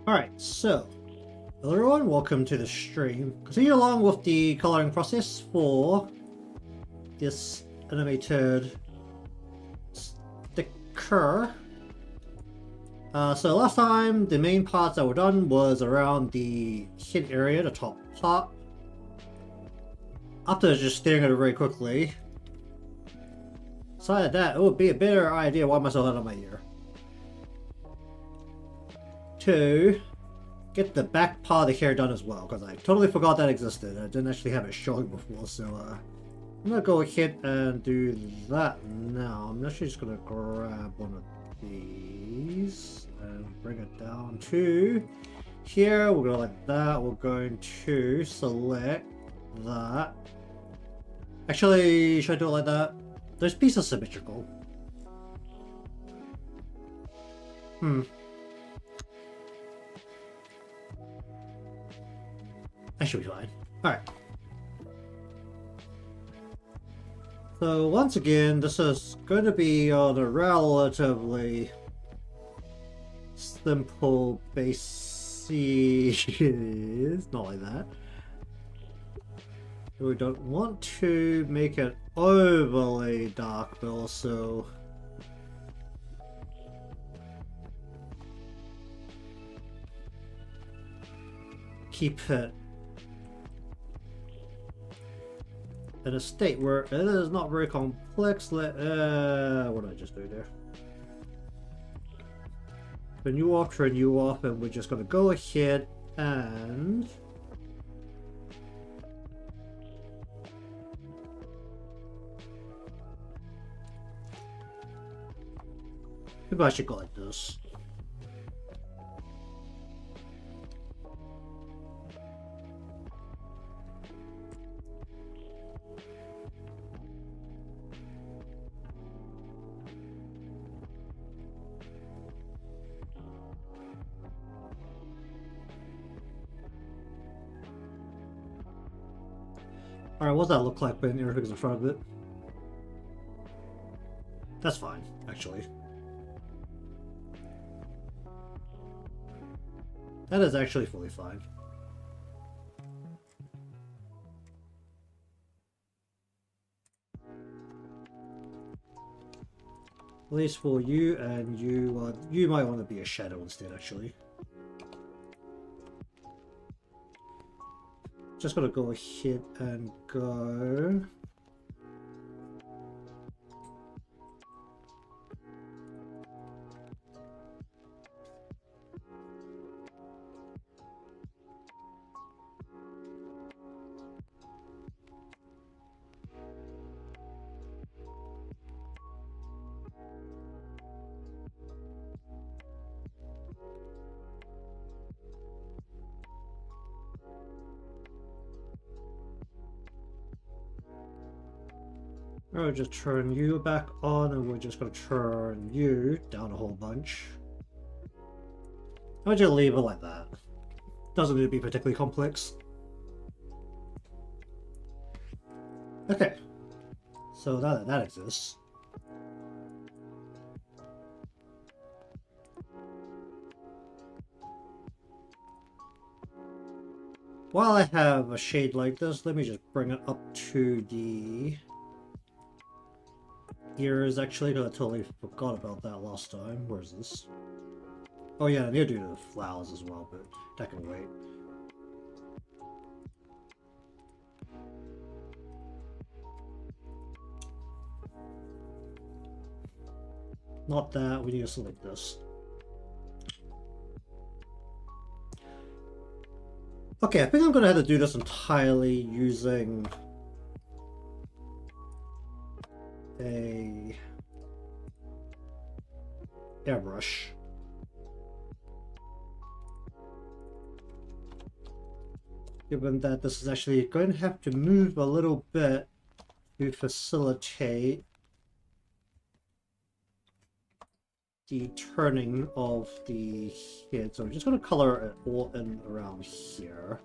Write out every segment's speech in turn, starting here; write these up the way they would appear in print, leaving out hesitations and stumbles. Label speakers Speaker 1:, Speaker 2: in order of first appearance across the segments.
Speaker 1: Alright, so hello everyone, welcome to the stream. Continue along with the coloring process for this animated sticker. So last time the main parts that were done was around the hit area, the top part. After just staring at it very quickly, decided that it would be a better idea why myself out of my ear to get the back part of the hair done as well, because I totally forgot that existed. I didn't actually have it showing before, so I'm gonna go ahead and do that now. I'm actually just gonna grab one of these and bring it down to here. We'll go like that. We're going to select that. Actually, should I do it like that? Those pieces are symmetrical. That should be fine. Alright. So once again, this is going to be on a relatively simple basis. Not like that. We don't want to make it overly dark, but also keep it in a state where it is not very complex. What did I just do there? Turn you off, and we're just gonna go ahead and maybe I should go like this. Alright, what does that look like when everything's in front of it? That's fine, actually. That is actually fully fine. At least for you, and you might want to be a shadow instead, actually. Just gotta go ahead and go. I'll just turn you back on, and we're just going to turn you down a whole bunch. I'll just leave it like that. Doesn't need to be particularly complex. Okay, so now that exists. While I have a shade like this, let me just bring it up to the ears, actually, because I totally forgot about that last time. Where's this? Oh yeah, I need to do the flowers as well, but that can wait. Not that, we need to select this. Okay, I think I'm gonna have to do this entirely using a airbrush. Given that this is actually going to have to move a little bit to facilitate the turning of the head. So I'm just going to color it all in around here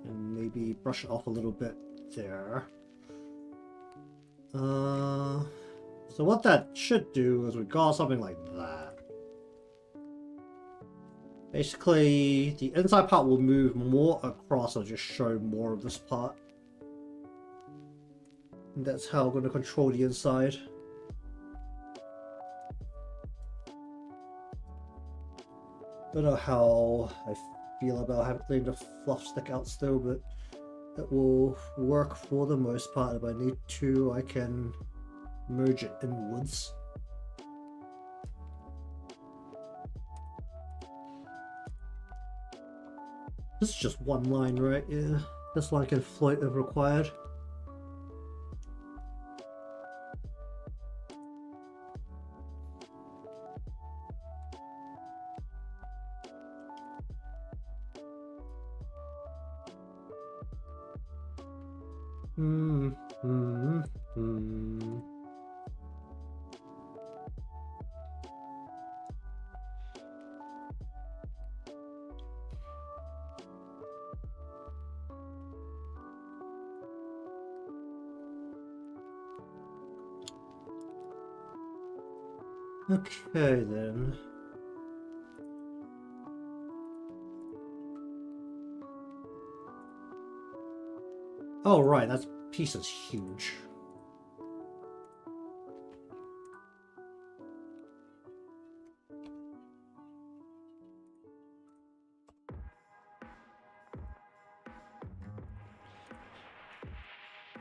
Speaker 1: and maybe brush it off a little bit there. So what that should do is we draw something like that. Basically, the inside part will move more across or just show more of this part. And that's how I'm going to control the inside. Don't know how I feel about having the fluff stick out still, but it will work for the most part. If I need to, I can merge it inwards. This is just one line, right? Yeah, this line can float if required. Okay then. Oh right, that piece is huge.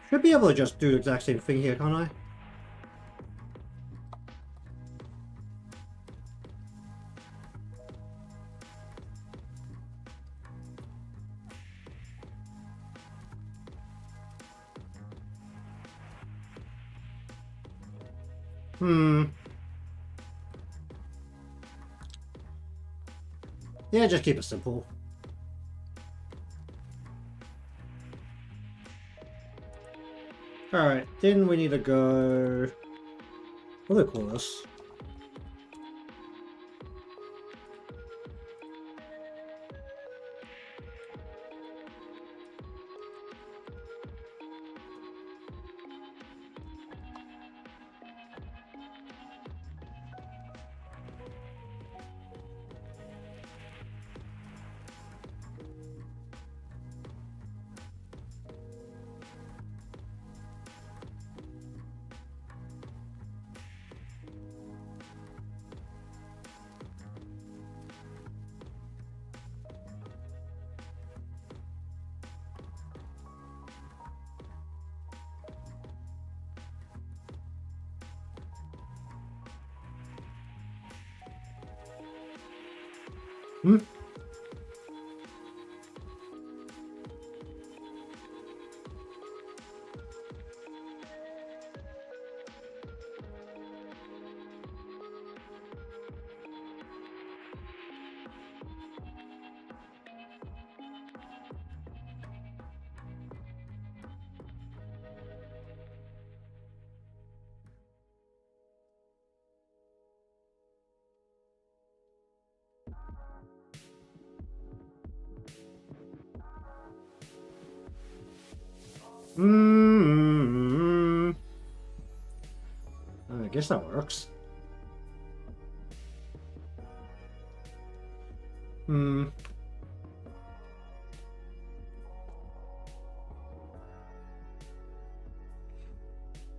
Speaker 1: Should be able to just do the exact same thing here, can't I? Yeah, just keep it simple. Alright, then we need to go... What do they call this? I guess that works.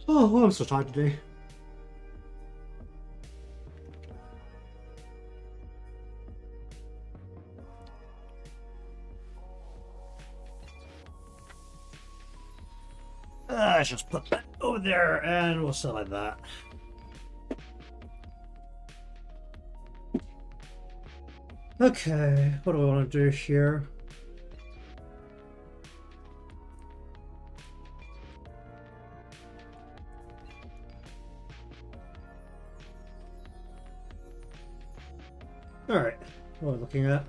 Speaker 1: Oh, I'm so tired today. Let's just put that over there and we'll sell like that. Okay, what do I want to do here? Alright, what are we looking at?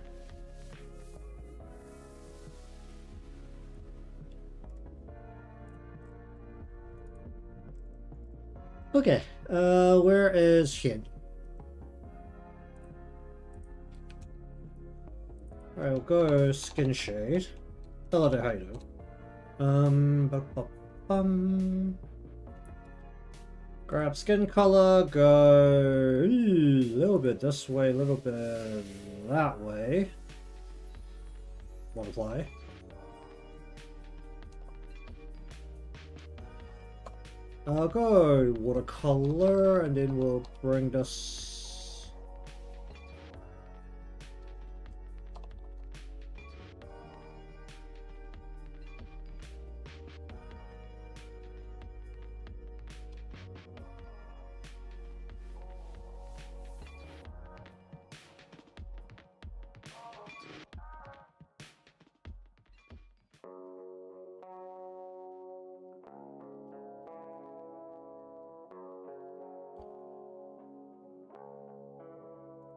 Speaker 1: Okay, where is Shin? Alright, we'll go skin shade. Hello there, how you doing? Grab skin color, go a little bit this way, a little bit that way. Multiply. I'll go watercolor, and then we'll bring this.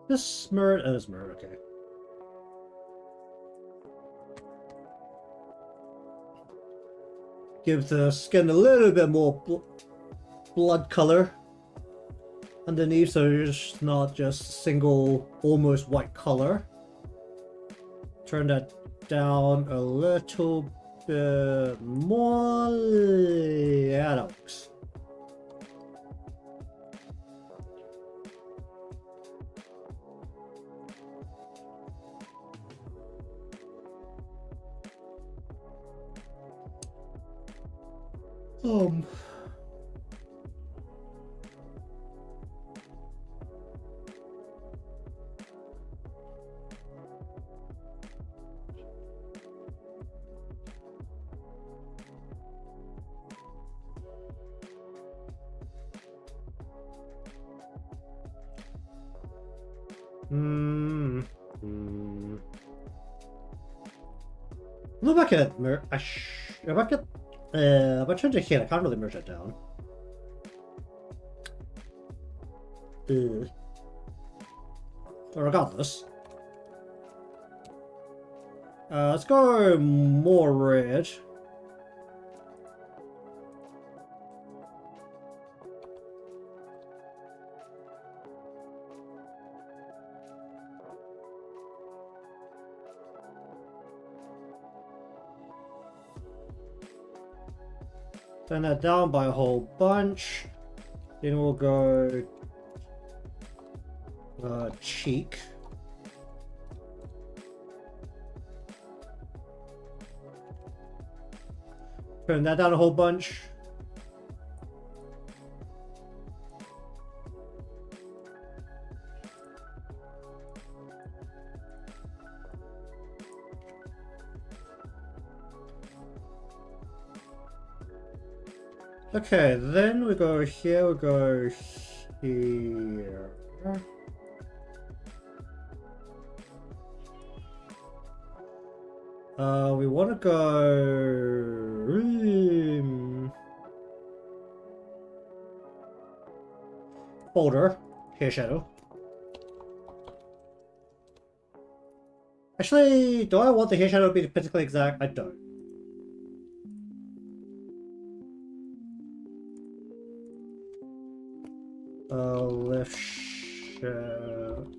Speaker 1: This mirror is mirror, okay. Give the skin a little bit more blood color underneath, so it's not just single, almost white color. Turn that down a little bit more. Yeah, that works. Look back at if I change the head, I can't really merge it down. Regardless. Let's go more red. Turn that down by a whole bunch. Then we'll go cheek. Turn that down a whole bunch. Okay, then we go here, we go here. We want to go... Folder, hair shadow. Actually, do I want the hair shadow to be particularly exact? I don't. Left shadow.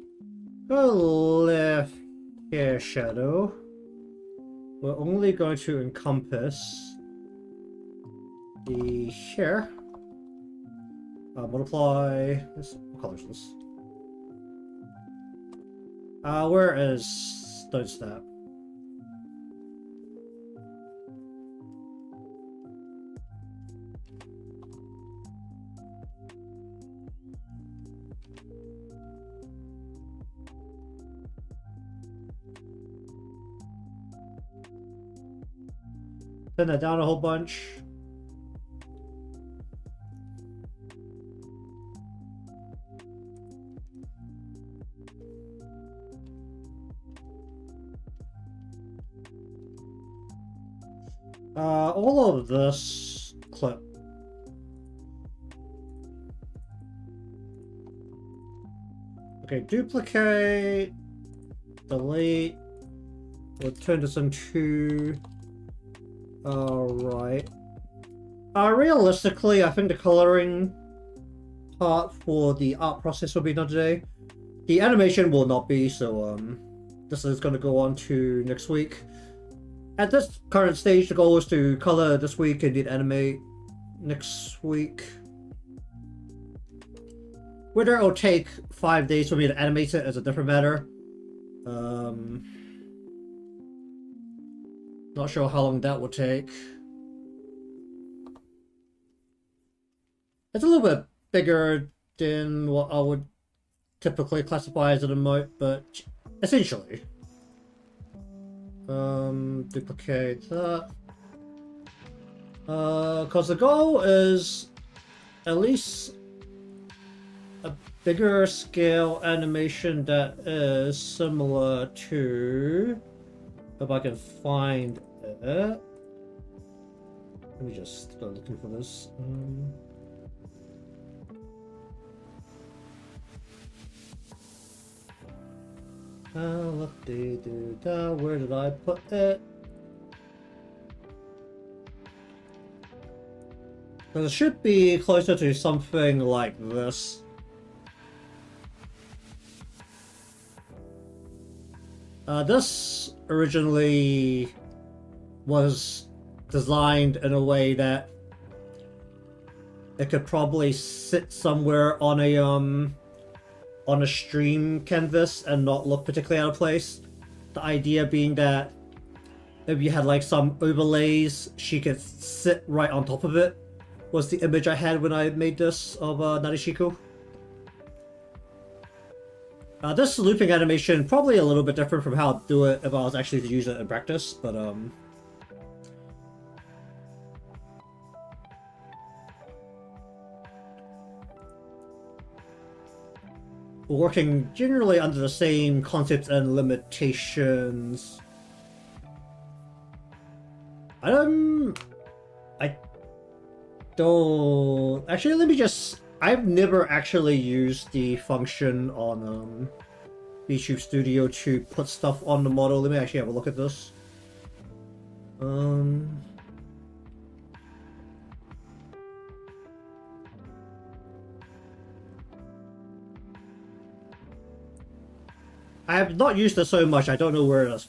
Speaker 1: Left hair shadow. We're only going to encompass the hair. Multiply. What color is this? Where is Don't Snap? Turn that down a whole bunch. All of this clip. Okay, duplicate, delete. We'll turn this into right. Realistically, I think the coloring part for the art process will be done today. The animation will not be, so this is going to go on to next week. At this current stage, the goal is to color this week and then animate next week. Whether it'll take 5 days for me to animate it is a different matter. Not sure how long that will take. It's a little bit bigger than what I would typically classify as an emote, but essentially. Duplicate that. Because the goal is at least a bigger scale animation that is similar to, if I can find it. Let me just go looking for this. Where did I put it? Because it should be closer to something like this. This originally was designed in a way that it could probably sit somewhere on a stream canvas and not look particularly out of place. The idea being that if you had like some overlays, she could sit right on top of it, was the image I had when I made this of Nadeshiko. This looping animation, probably a little bit different from how I'd do it if I was actually to use it in practice, but working generally under the same concepts and limitations. I don't... Actually, let me just... I've never actually used the function on VTube Studio to put stuff on the model. Let me actually have a look at this. I have not used it so much, I don't know where this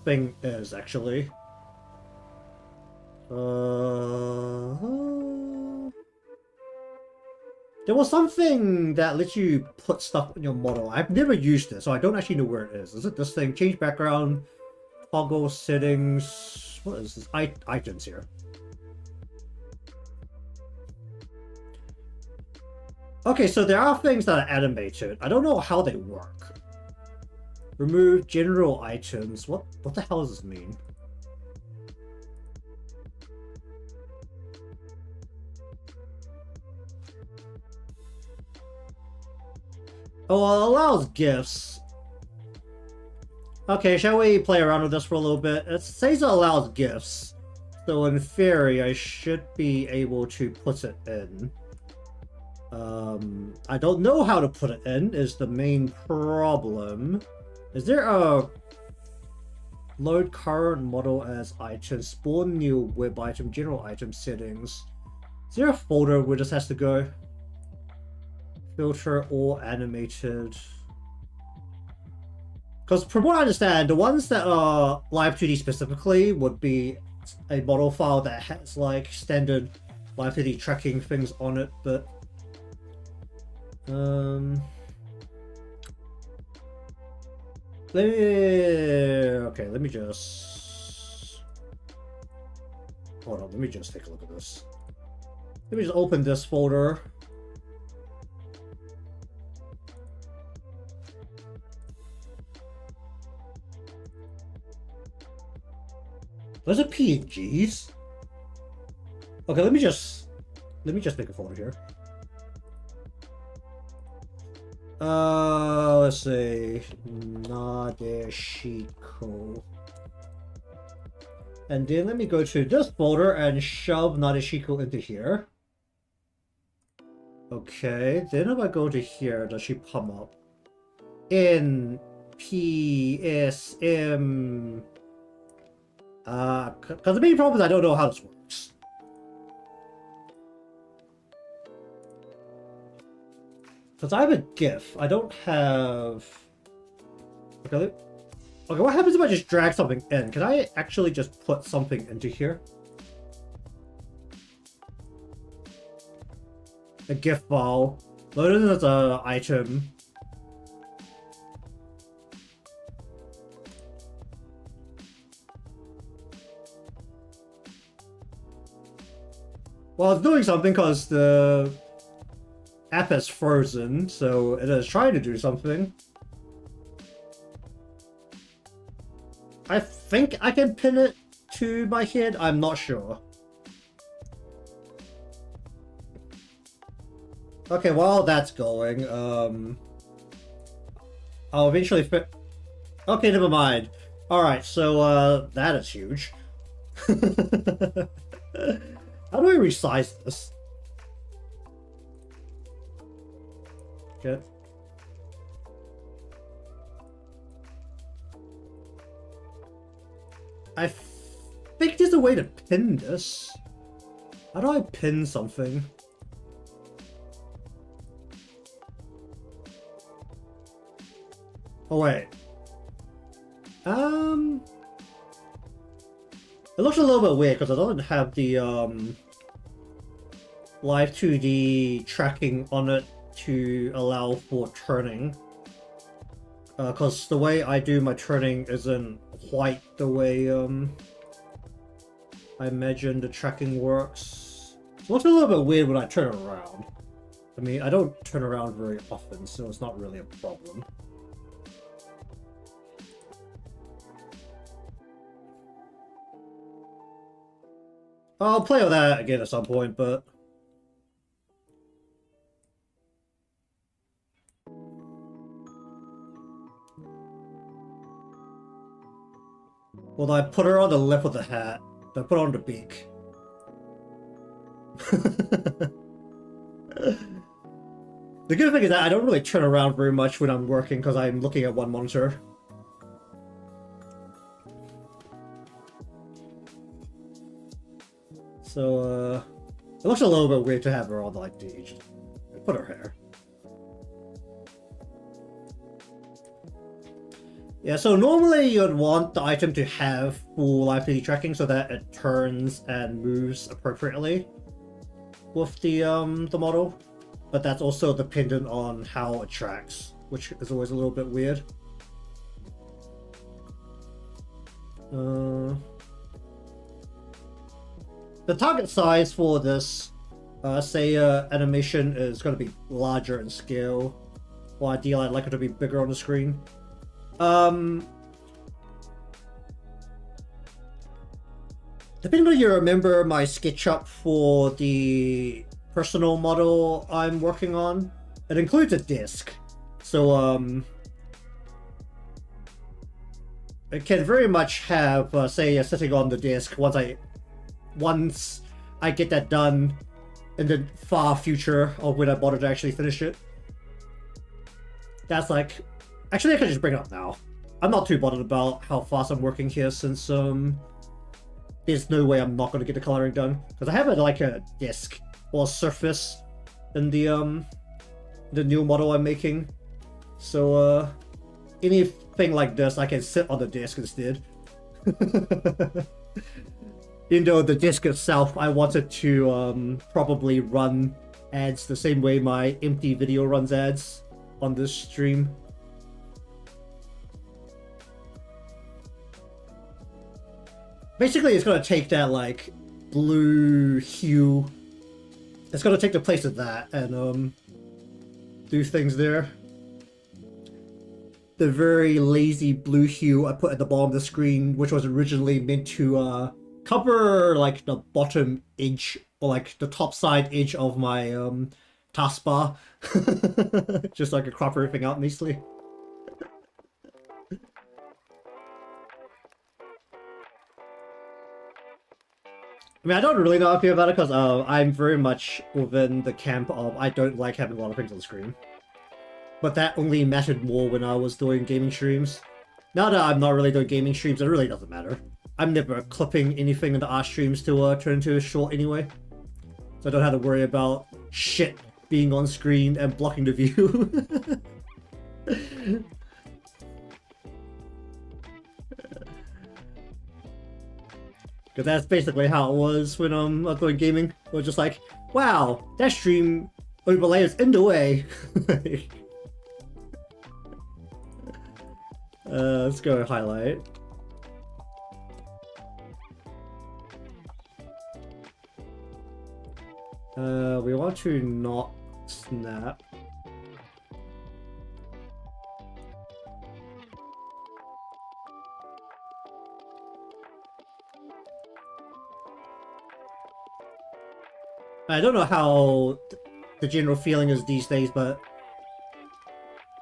Speaker 1: thing is, actually. There was something that lets you put stuff in your model. I've never used it, so I don't actually know where it is. Is it this thing? Change background, toggle settings. What is this? Items here. Okay, so there are things that are animated. I don't know how they work. Remove general items. What the hell does this mean? Oh, it allows GIFs. Okay, shall we play around with this for a little bit? It says it allows GIFs. So in theory, I should be able to put it in. I don't know how to put it in, is the main problem. Is there a load current model as item, spawn new web item, general item settings? Is there a folder where this has to go? Filter or animated? Because from what I understand, the ones that are Live 2D specifically would be a model file that has like standard Live 2D tracking things on it, but let me just hold on, let me just take a look at this. Let me just open this folder. Those are PNGs. Okay, let me just make a folder here. Let's see. Nadeshiko. And then let me go to this folder and shove Nadeshiko into here. Okay, then if I go to here, does she pop up? NPSM. Because the main problem is I don't know how this works. Because I have a GIF, I don't have... Okay, what happens if I just drag something in? Can I actually just put something into here? A GIF file. Load it as an item. Well, it's doing something because the app is frozen, so it is trying to do something. I think I can pin it to my head, I'm not sure. Okay, while that's going, I'll eventually fit. Okay, never mind. Alright, so, that is huge. How do I resize this? Okay. I think there's a way to pin this. How do I pin something? Oh wait. It looks a little bit weird because I don't have the live 2D tracking on it to allow for turning. Because the way I do my turning isn't quite the way I imagine the tracking works. It looks a little bit weird when I turn around. I mean, I don't turn around very often, so it's not really a problem. I'll play with that again at some point, but... Well, I put her on the lip of the hat. I put her on the beak. The good thing is that I don't really turn around very much when I'm working because I'm looking at one monitor. So, it looks a little bit weird to have her on like the... Put her hair. Yeah, so normally you'd want the item to have full live 3D tracking so that it turns and moves appropriately with the model, but that's also dependent on how it tracks, which is always a little bit weird. The target size for this Seia animation is going to be larger in scale. Well, ideally I'd like it to be bigger on the screen. Depending on you remember my SketchUp for the personal model I'm working on, it includes a disc. So, it can very much have, say, sitting on the disc once I get that done in the far future of when I bother to actually finish it. That's like... Actually, I can just bring it up now. I'm not too bothered about how fast I'm working here since there's no way I'm not going to get the coloring done. Because I have like a disc or surface in the new model I'm making. So anything like this, I can sit on the disc instead. Even though the disc itself, I wanted to probably run ads the same way my empty video runs ads on this stream. Basically, it's going to take that, like, blue hue. It's going to take the place of that and do things there. The very lazy blue hue I put at the bottom of the screen, which was originally meant to cover, like, the bottom edge, or, like, the top side edge of my taskbar. Just so I could crop everything out nicely. I mean, I don't really know how I feel about it because I'm very much within the camp of I don't like having a lot of things on the screen. But that only mattered more when I was doing gaming streams. Now that I'm not really doing gaming streams, it really doesn't matter. I'm never clipping anything in the art streams to turn into a short anyway. So I don't have to worry about shit being on screen and blocking the view. Because that's basically how it was when I was doing gaming. It was just like, wow, that stream overlay is in the way. Let's go highlight. We want to not snap. I don't know how the general feeling is these days, but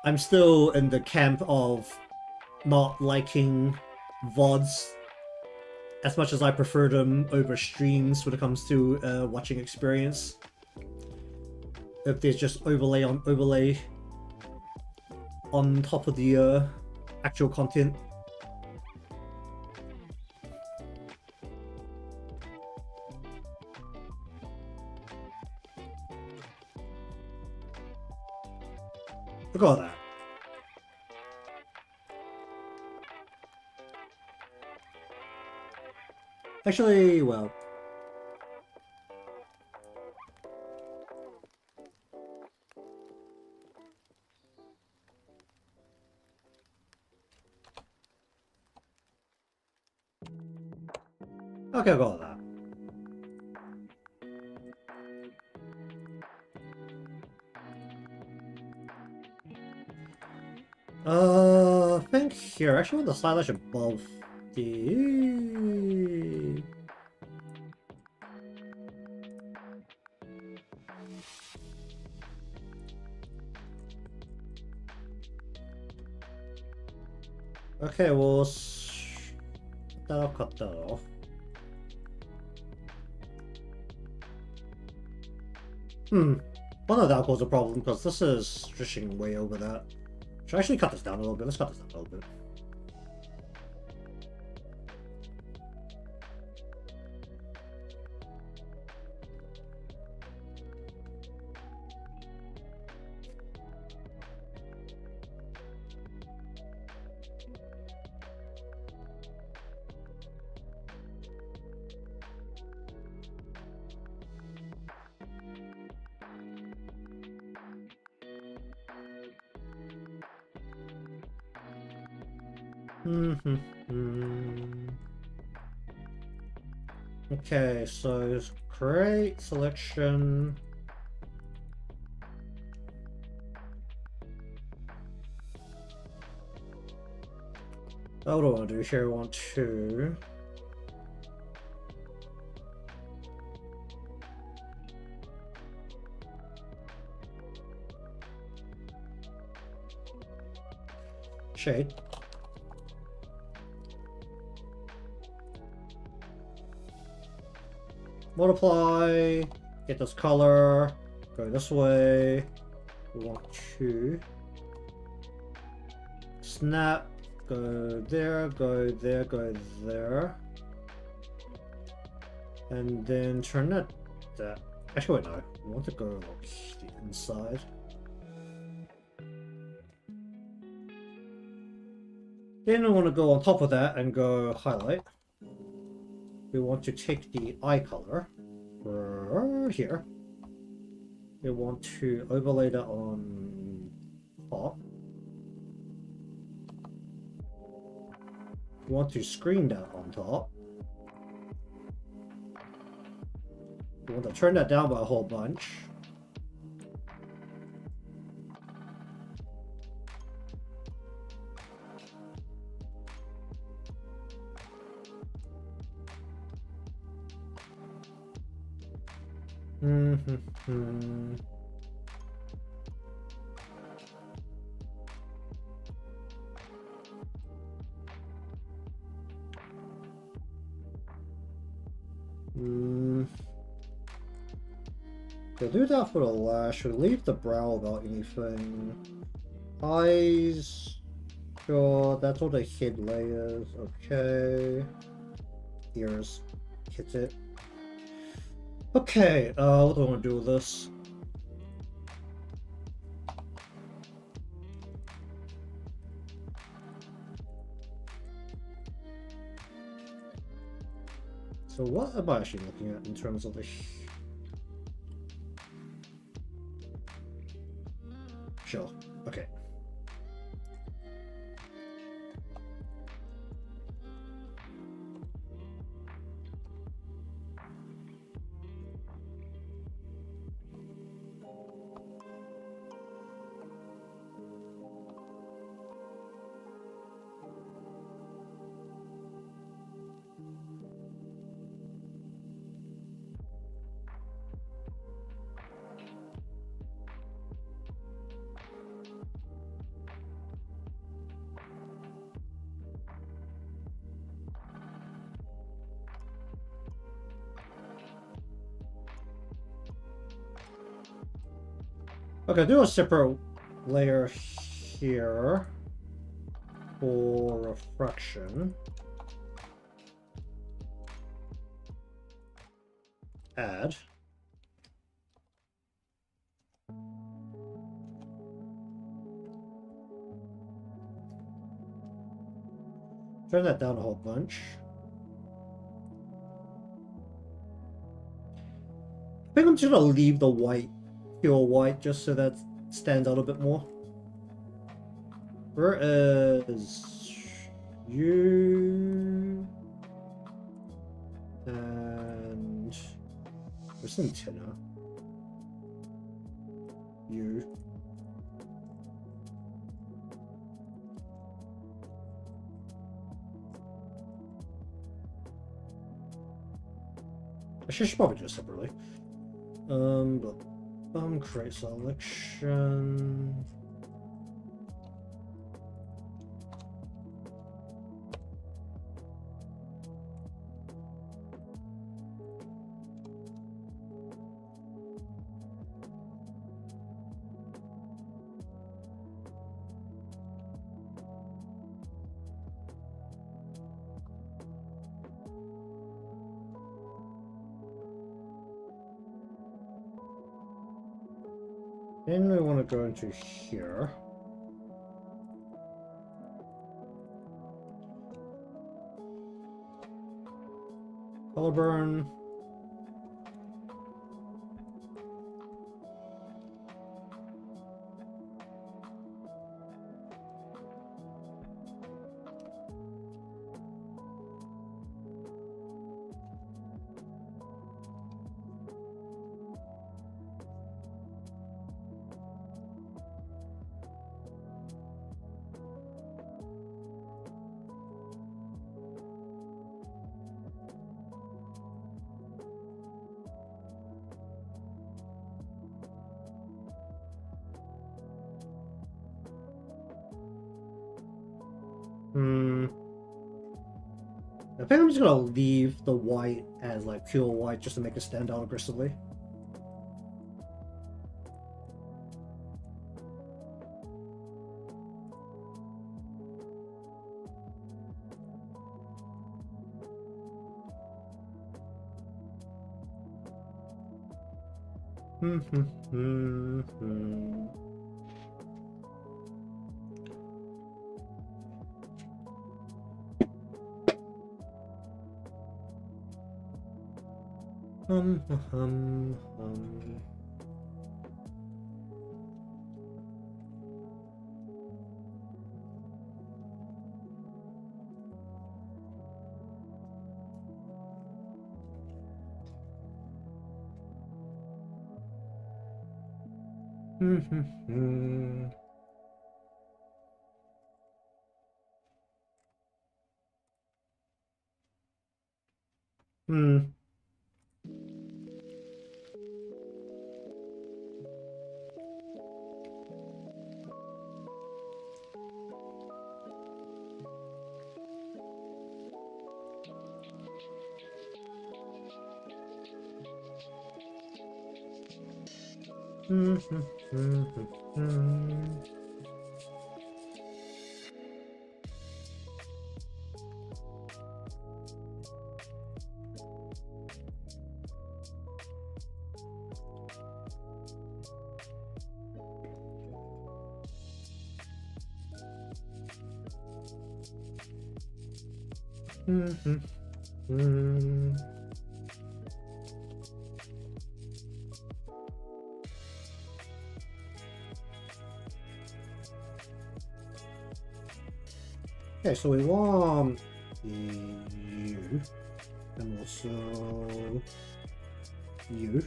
Speaker 1: I'm still in the camp of not liking VODs as much as I prefer them over streams when it comes to watching experience. If there's just overlay on top of the actual content. Look at all that. Actually, well... Okay, I'll go with that. I think here, actually with the stylish above the... Okay, well, that'll cut that off. One of that caused a problem because this is stretching way over that. Should I actually cut this down a little bit? Let's cut this down a little bit. Okay, so create selection. What do I want to do here? I want to shade. Multiply, get this color, go this way. We want to snap, go there, go there, go there. And then turn that. Actually, wait, no. We want to go like the inside. Then I want to go on top of that and go highlight. We want to take the eye color here. We want to overlay that on top. We want to screen that on top. We want to turn that down by a whole bunch. We'll do that for the lash. We'll leave the brow about anything. Eyes. Sure, that's all the head layers. Okay. Ears. Hit it. Okay, what do I want to do with this? So what am I actually looking at in terms of the... Sure, okay. Okay, do a separate layer here for refraction. Add. Turn that down a whole bunch. I think I'm just gonna leave the white, pure white, just so that stands out a bit more. Where is you? And where's antenna? You. I should probably do it separately. But create selection. Then we want to go into here. Color burn. I think I'm just gonna leave the white as like pure white just to make it stand out aggressively. Hum. Okay, so we want you and also you.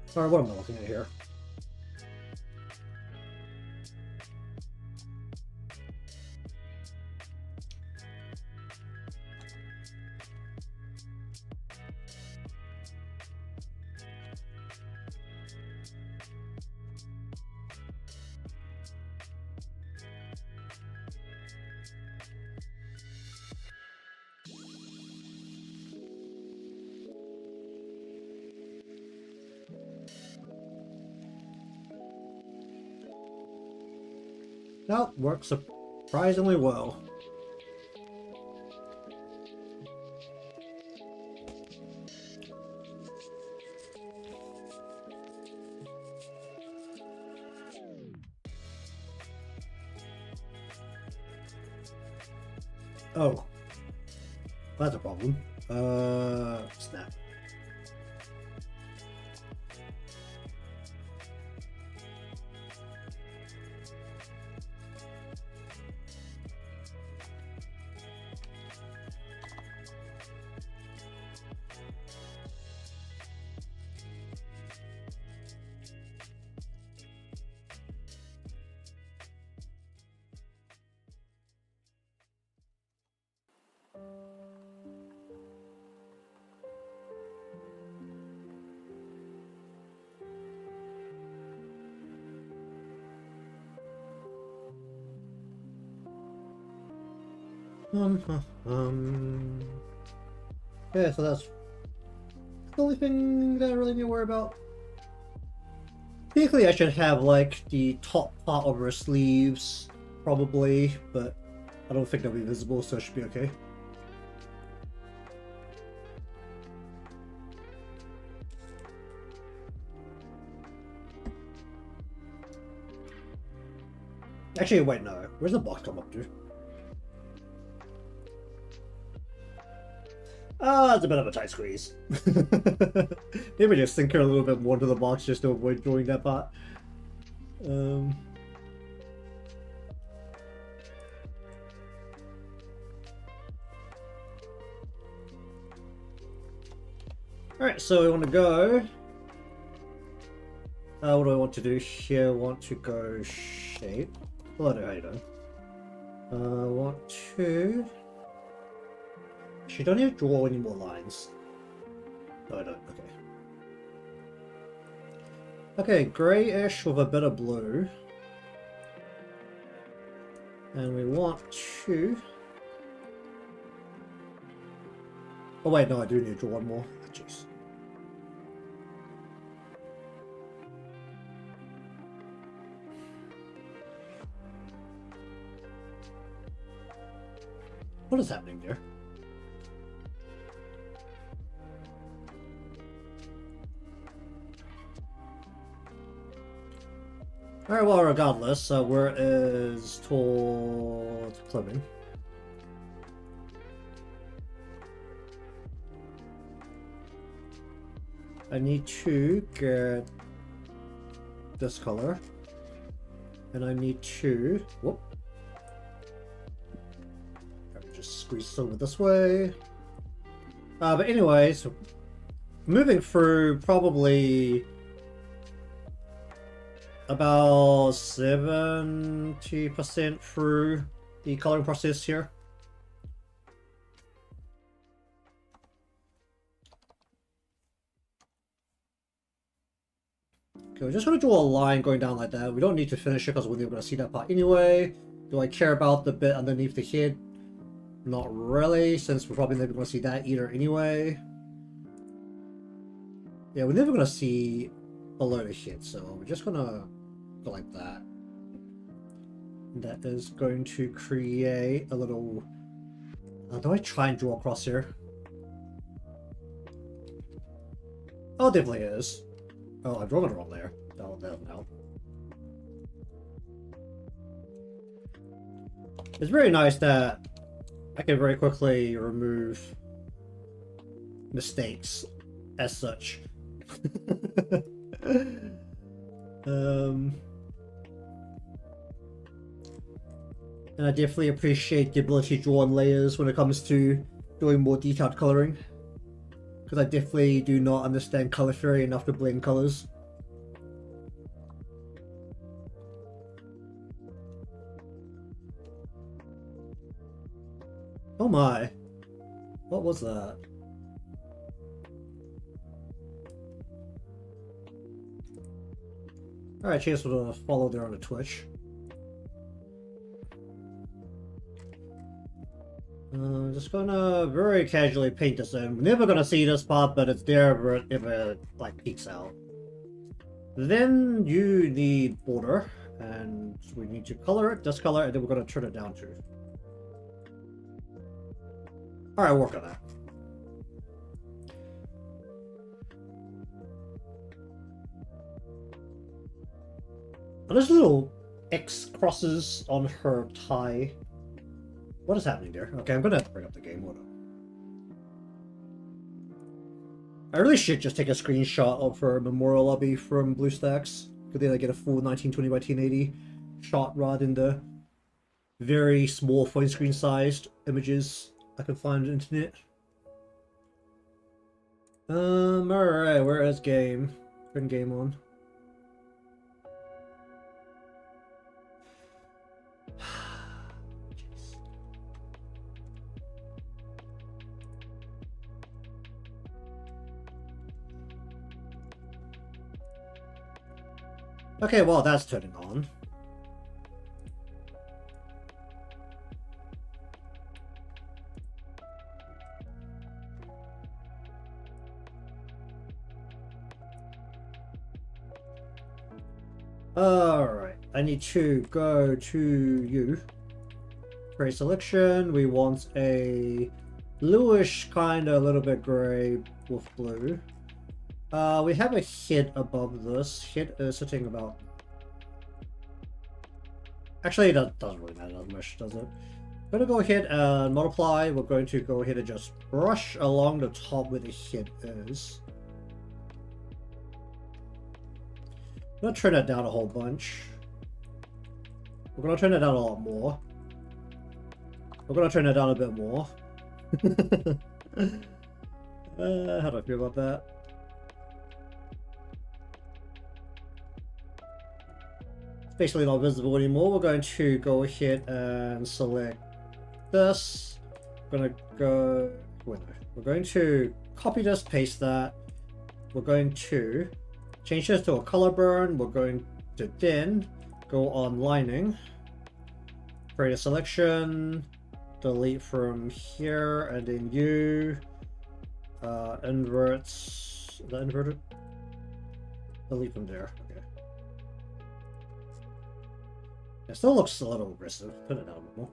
Speaker 1: Sorry, what am I looking at here? That works surprisingly well. Oh, that's a problem. Snap. Yeah, so that's the only thing that I really need to worry about. Basically, I should have like the top part of her sleeves, probably, but I don't think they'll be visible, so it should be okay. Actually, wait, no. Where's the box come up to? Ah, it's a bit of a tight squeeze. Maybe just sink her a little bit more into the box just to avoid drawing that part. Alright, so we want to go. What do I want to do here? I want to go shape. Well, I don't know how you do. Want to. Actually, don't need to draw any more lines. No, I don't. Okay. Okay, grayish with a bit of blue. And we want to. Oh, wait, no, I do need to draw one more. Jeez. What is happening there? Alright, well, regardless, where is towards clothing? I need to get this color, and I need to, whoop, just squeeze over this way. But anyways, moving through probably about 70% through the coloring process here. Okay, we're just going to draw a line going down like that. We don't need to finish it because we're never going to see that part anyway. Do I care about the bit underneath the head? Not really, since we're probably never going to see that either anyway. Yeah, we're never going to see below the head, so we're just going to go like that. That is going to create a little... do I try and draw across here? Oh, it definitely is. Oh, I'm drawing it wrong there. That doesn't help. It's very nice that I can very quickly remove mistakes as such. And I definitely appreciate the ability to draw on layers when it comes to doing more detailed coloring. Because I definitely do not understand color theory enough to blend colors. Oh my. What was that? Alright, cheers for the follow there on the Twitch. Just gonna very casually paint this in. We're never gonna see this part, but it's there if it like peeks out. Then you need border, And we need to color it, discolor it, and then we're going to turn it down too. Alright, work on that. And there's little X crosses on her tie. What is happening there? Okay, I'm gonna bring up the game. Hold on. I really should just take a screenshot of her memorial lobby from BlueStacks. Could they like get a full 1920 by 1080 shot rather than the very small phone screen sized images I can find on the internet? Alright, where is game? Turn game on. Okay, well, that's turning on. Alright, I need to go to you. Create selection. We want a bluish, kind of a little bit grey with blue. We have a hit above this. Hit is sitting about... Actually, that doesn't really matter that much, does it? I'm going to go ahead and multiply. We're going to go ahead and just brush along the top where the hit is. I'm going to turn that down a whole bunch. We're going to turn it down a lot more. We're going to turn it down a bit more. How do I feel about that? Basically not visible anymore. We're going to go ahead and select this. We're going to go... Wait, no. We're going to copy this, paste that. We're going to change this to a color burn. We're going to then go on lining. Create a selection. Delete from here. And then you. Invert. Is that inverted? Delete from there. Okay. It still looks a little aggressive. Put it down a bit more.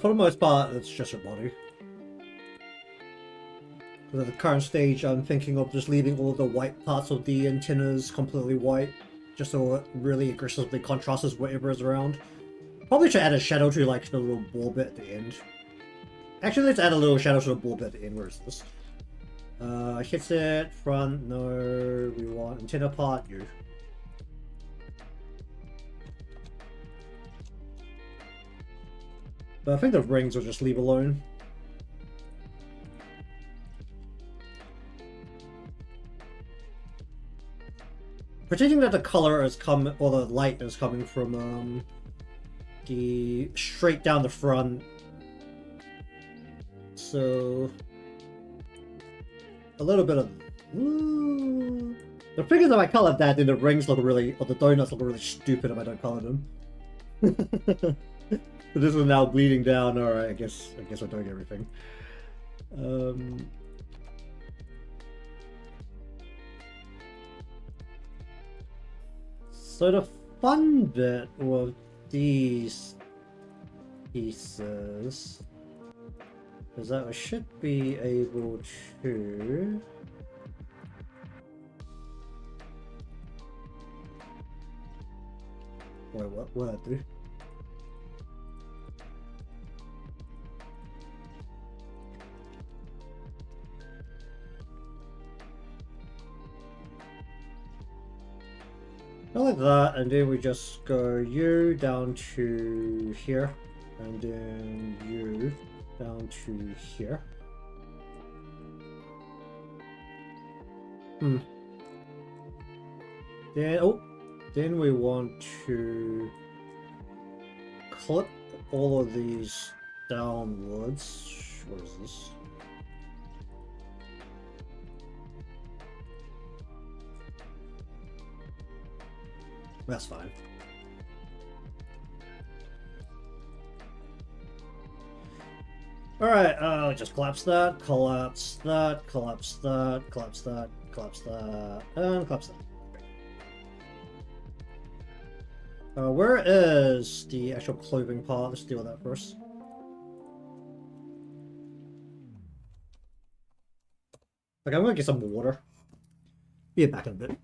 Speaker 1: For the most part, it's just a body. At the current stage, I'm thinking of just leaving all the white parts of the antennas completely white, just so it really aggressively contrasts whatever is around. Probably should add a shadow to like the little ball bit at the end. Actually, let's add a little shadow to the ball bit at the end. Where is this? Hits it, front, no, we want antenna part, you. But I think the rings will just leave alone. Pretending that the color is coming, or the light is coming from the straight down the front. So a little bit of the thing is, if I color that, then the rings look really, or the donuts look really stupid if I don't color them. So this is now bleeding down. All right, I guess we're doing everything. So the fun bit with these pieces is that I should be able to wait, what did I do? Like that, and then we just go you down to here, and then you down to here. Then we want to clip all of these downwards. What is this? That's fine. Alright, just collapse that, collapse that, collapse that, collapse that, collapse that, and collapse that. Where is the actual clothing part? Let's deal with that first. Okay, I'm gonna get some water. Be back in a bit.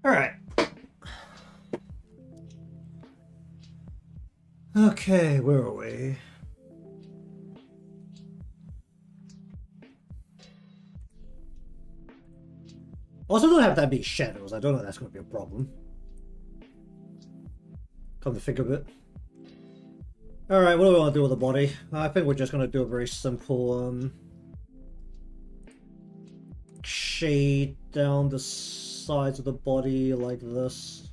Speaker 1: Alright. Okay, where are we? Also, don't have that many shadows. I don't know if that's going to be a problem. Come to think of it. Alright, what do we want to do with the body? I think we're just going to do a very simple shade down the sides of the body like this.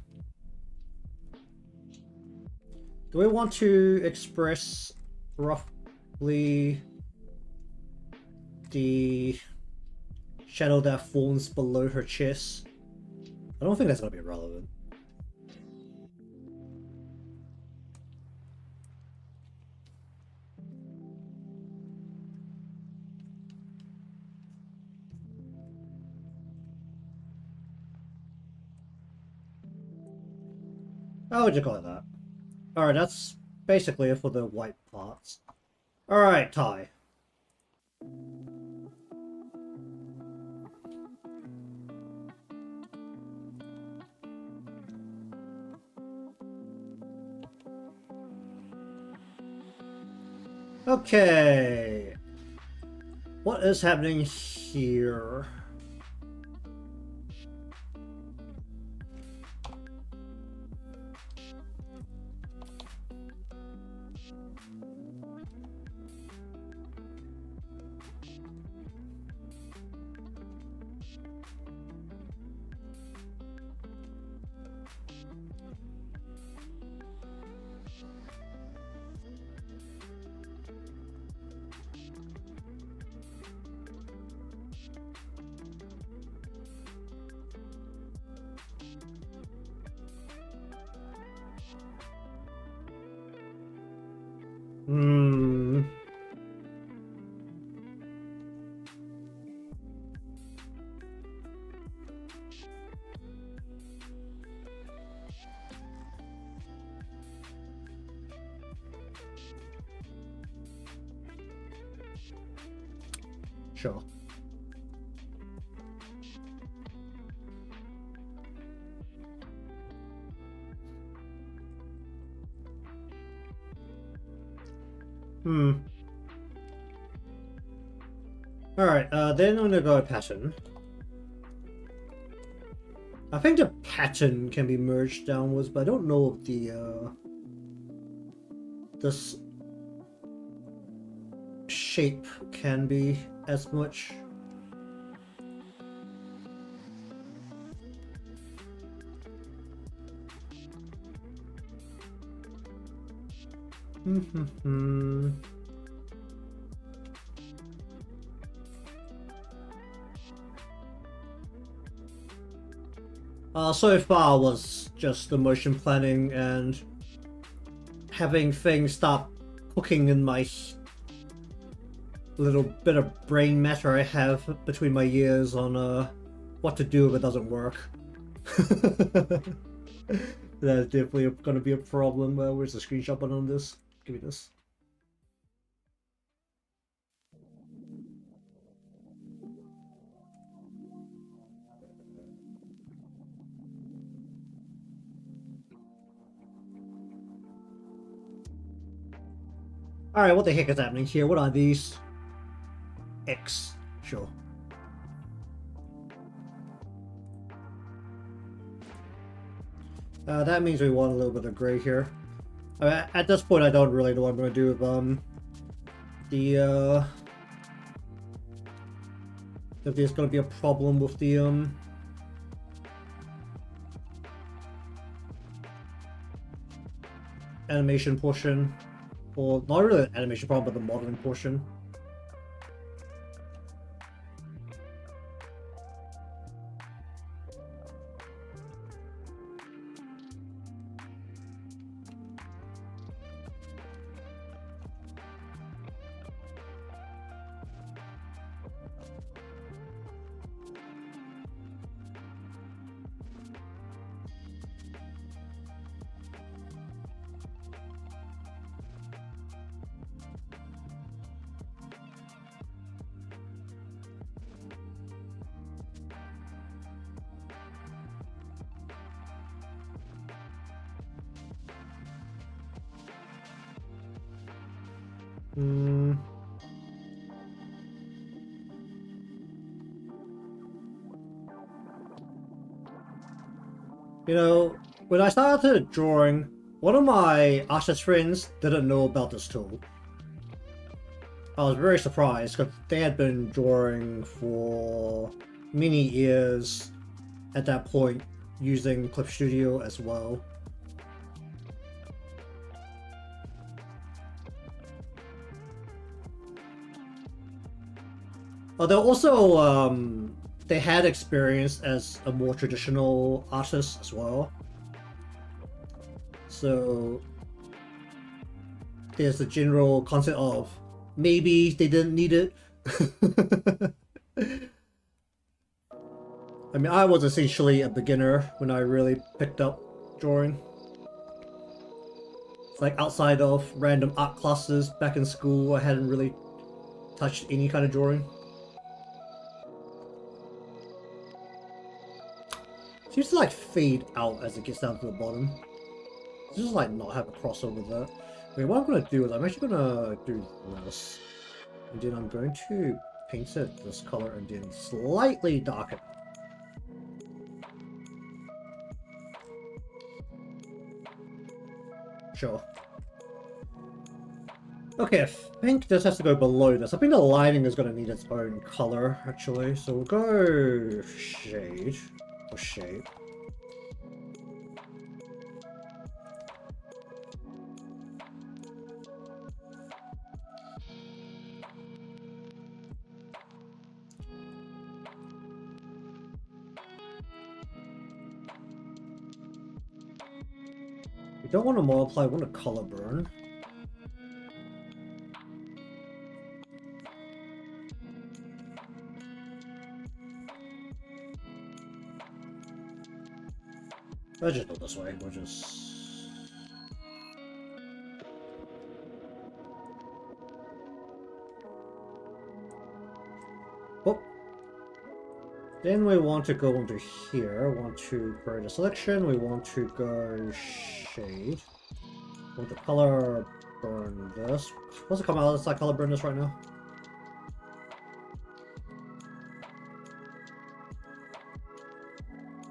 Speaker 1: Do we want to express roughly the shadow that forms below her chest? I don't think that's going to be relevant. I would just call it that. Alright, that's basically it for the white parts. Alright, Ty. Okay. What is happening here? Hmm. Sure. Alright, then I'm gonna go with pattern. I think the pattern can be merged downwards, but I don't know if this shape can be as much. So far was just the motion planning and having things start cooking in my little bit of brain matter I have between my ears on what to do if it doesn't work. That's definitely going to be a problem. Where's the screenshot button on this? Give me this. Alright, what the heck is happening here? What are these? X. Sure. That means we want a little bit of gray here. At this point, I don't really know what I'm going to do with the if there's going to be a problem with the animation portion, or not really an animation problem, but the modeling portion. You know, when I started drawing, one of my artist friends didn't know about this tool. I was very surprised because they had been drawing for many years at that point using Clip Studio as well. Although also, they had experience as a more traditional artist as well. So there's the general concept of maybe they didn't need it. I mean, I was essentially a beginner when I really picked up drawing. It's like outside of random art classes back in school, I hadn't really touched any kind of drawing. Seems to like fade out as it gets down to the bottom. Just like not have a crossover there. Okay, what I'm gonna do is I'm actually gonna do this, and then I'm going to paint it this color and then slightly darken. Sure. Okay, I think this has to go below this. I think the lighting is gonna need its own color actually, so we'll go shade. Shape. We don't want to multiply, we want to color burn. Let's just go this way, we'll just... Oh! Then we want to go into here, want to create a selection, we want to go shade. Want to color burn this. What's it come out of this color burn this right now?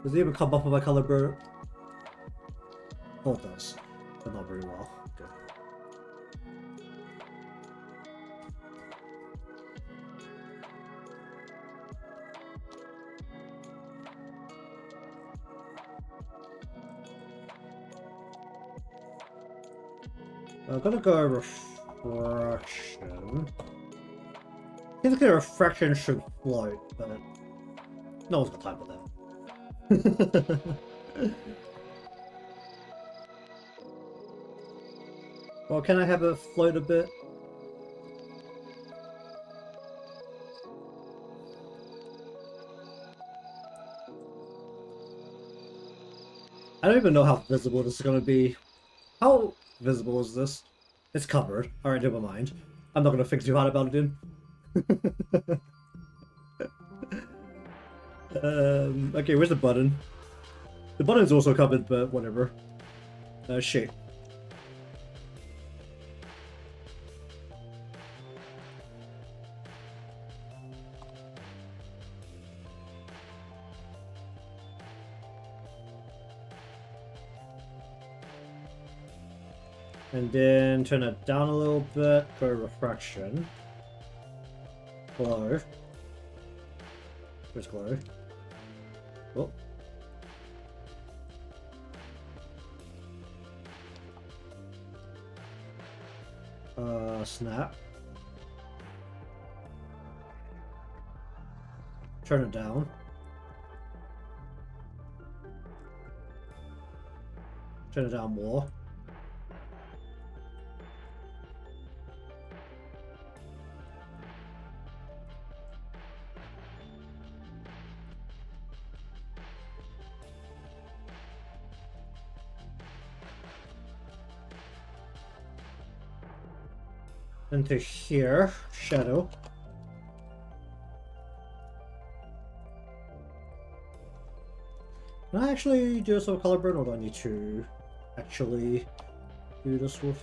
Speaker 1: Does it even come up with my color burn? Oh, it does, but not very well. Okay. I'm gonna go refraction. I think the refraction should float, but no one's got time for that. Well, can I have it float a bit? I don't even know how visible this is going to be. How visible is this? It's covered. Alright, never mind. I'm not going to think too hard about it then. Okay, where's the button? The button's also covered, but whatever. Shape. And then turn it down a little bit, go refraction. Glow. Where's glow? Oh. Snap. Turn it down. Turn it down more. Into here, shadow. Can I actually do this with color burn, or do I need to actually do this with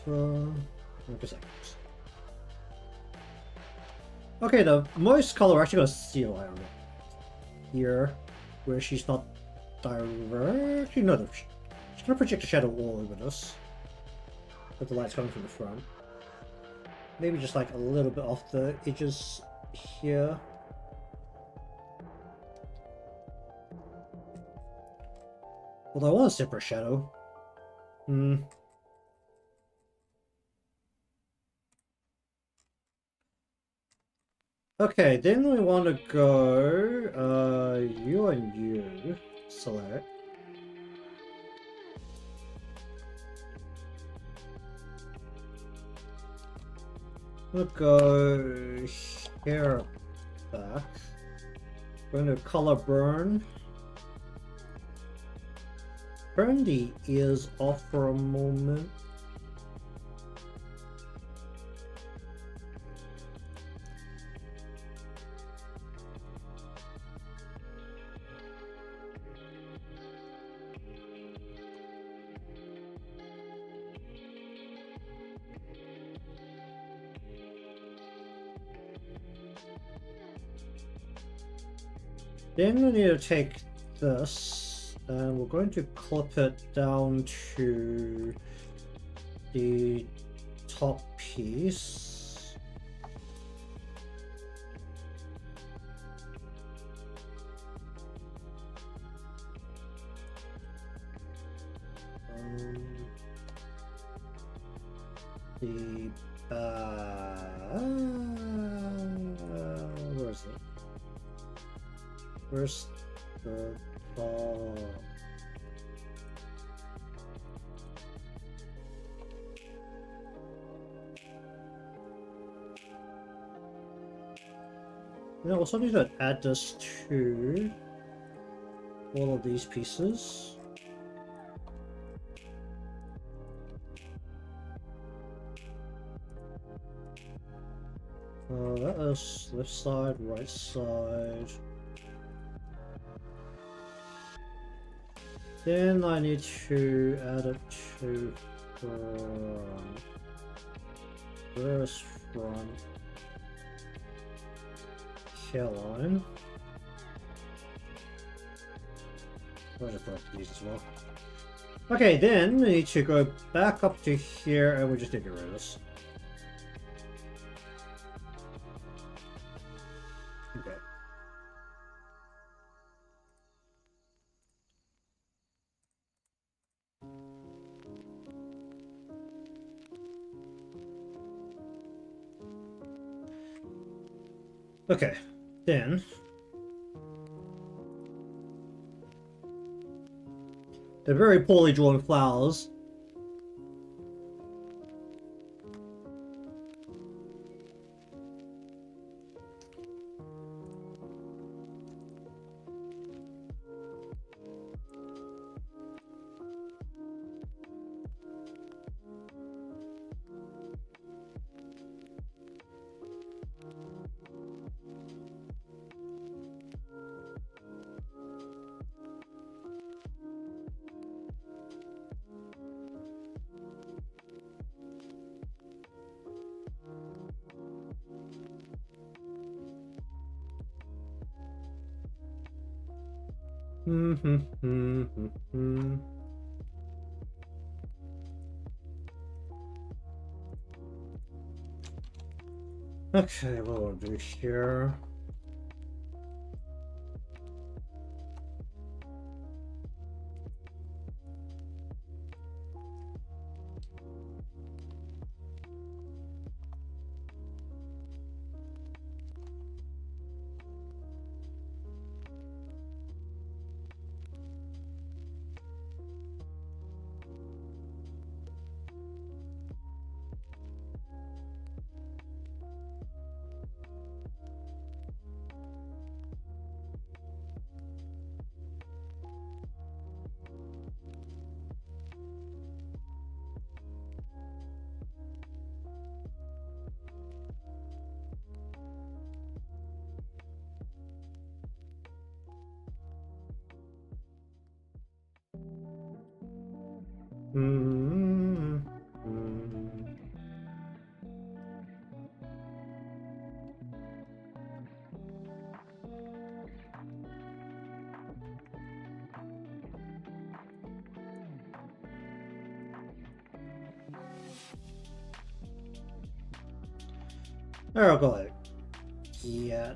Speaker 1: seconds? Okay, the most color we're actually gonna see I don't know. Here, where she's not directly no, she's gonna project a shadow all over this. But the light's coming from the front. Maybe just like a little bit off the edges here. Although I want a separate shadow. Okay, then we want to go you and you select. We'll go here back. We're going to color burn. Turn the ears off for a moment. Then we need to take this and we're going to clip it down to the top piece. The where is it? Where's the ball? We also need to add this to all of these pieces. That is left side, right side. Then I need to add it to front. Where's front? Hairline. I'll just put these as well. Okay, then we need to go back up to here and we just need to get rid of this. Okay. Okay, then they're very poorly drawn flowers. Okay, what will do here? There, I'll go like, yeah.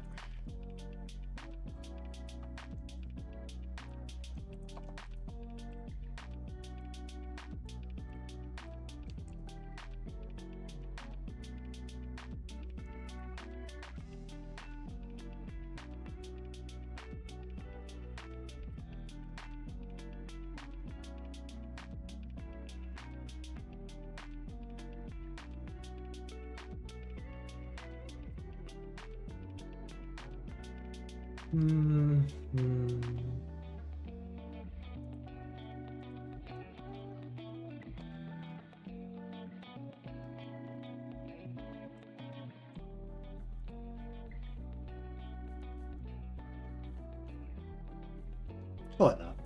Speaker 1: Go like that.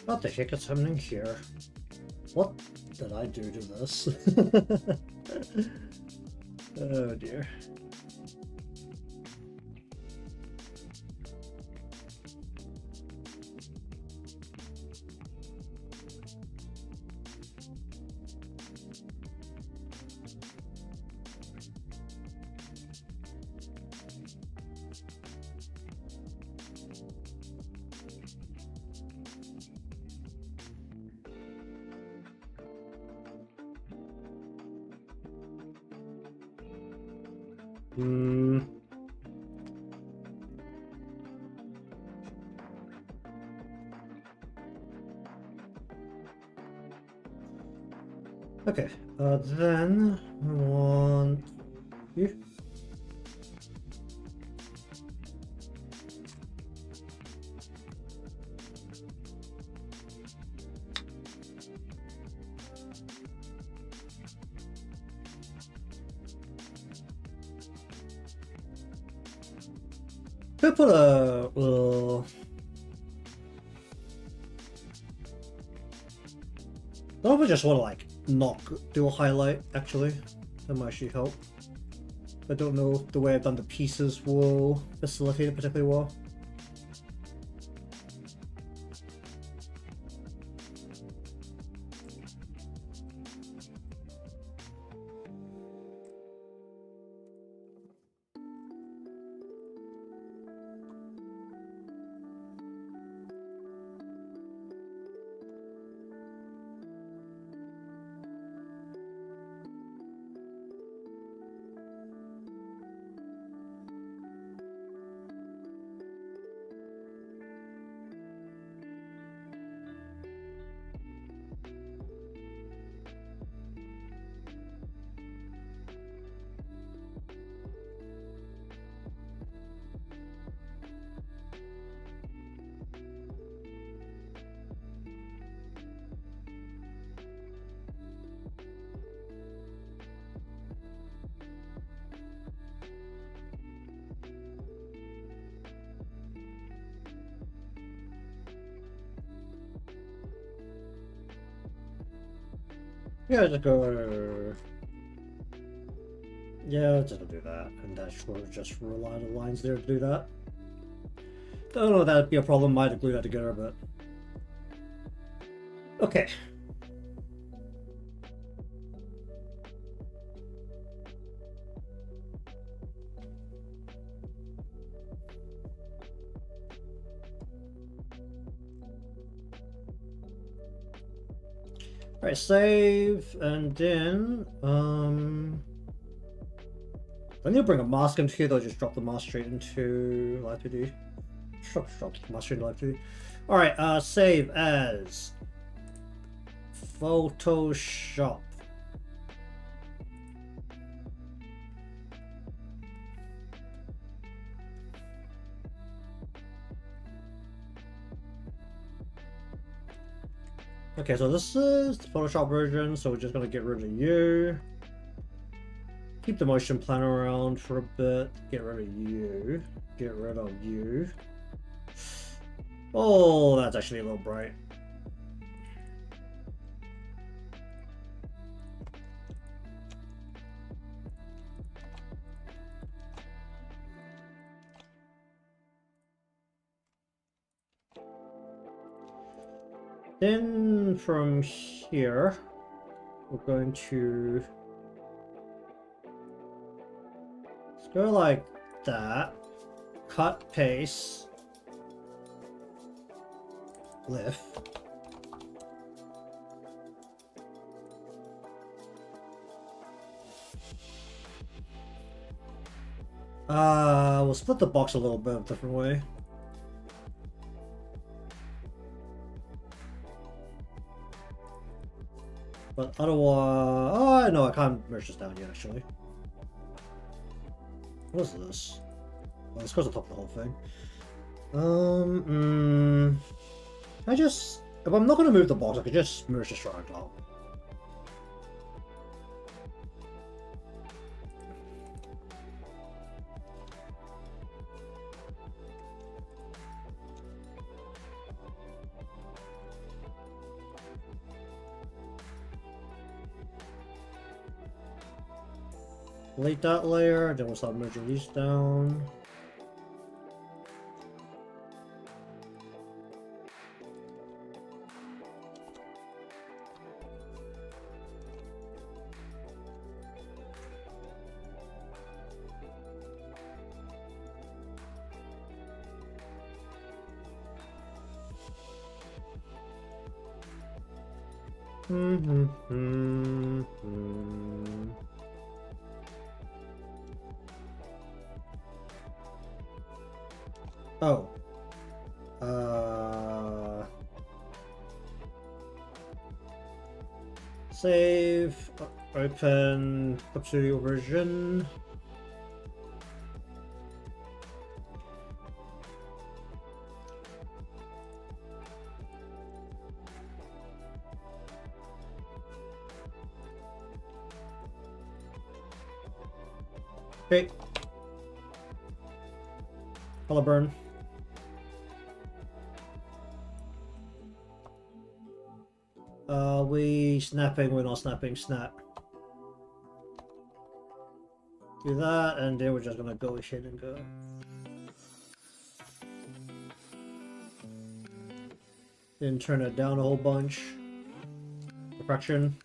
Speaker 1: What the heck is happening here? What did I do to this? Oh dear. Okay, then I want you. Could I put a I don't know if I just want to like not do a highlight actually. That might actually help. I don't know the way I've done the pieces will facilitate it particularly well. Yeah, just go. Yeah, just gonna do that, and that should just rely on the lines there to do that. Don't know if that'd be a problem. Might have glued that together, but okay. Alright, save, and then, I need to bring a mask into here, though, just drop the mask straight into Live 2D. Drop the mask straight into Live 2D. Alright, save as Photoshop. Okay, so this is the Photoshop version, so we're just gonna get rid of you. Keep the motion planner around for a bit. Get rid of you. Get rid of you. Oh, that's actually a little bright. Then from here, we're going to let's go like that. Cut, paste, lift. We'll split the box a little bit a different way. But otherwise, oh no, I can't merge this down yet actually. What is this? Well, this goes on top of the whole thing. If I'm not gonna move the box, I could just merge this right on top. Delete that layer, then we'll start merging these down. Oh. Save, open Clip Studio version. Okay. Color burn. We snapping, we're not snapping, snap. Do that, and then we're just gonna go ahead and go. Then turn it down a whole bunch. Refraction.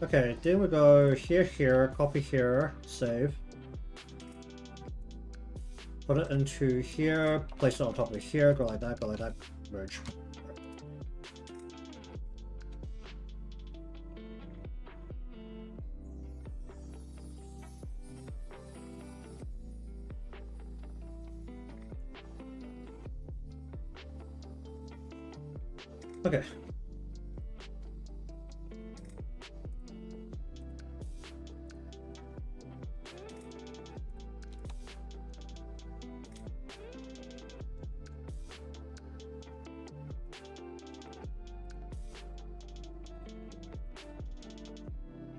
Speaker 1: Okay, then we go here, copy here, save. Put it into here, place it on top of here, go like that, merge. Okay.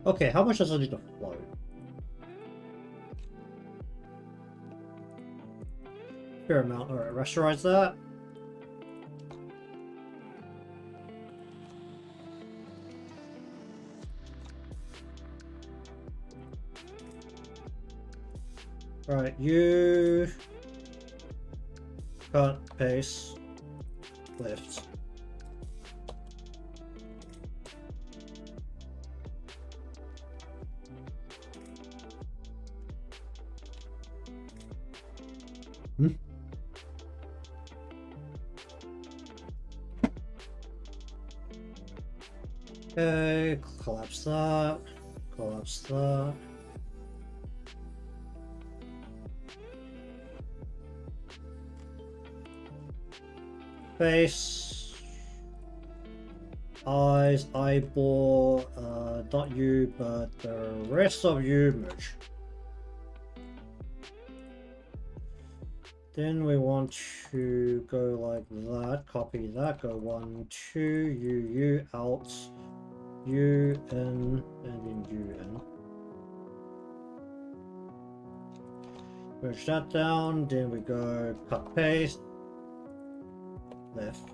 Speaker 1: Okay, how much does it need to float? Fair amount. Alright, rasterize that. Alright, you cut, paste, lift. Okay, collapse that, collapse that. Face, eyes, eyeball, not you, but the rest of you merge. Then we want to go like that, copy that, go 1, 2, you, out, you, in, and then you, in. Merge that down, then we go cut, paste, left.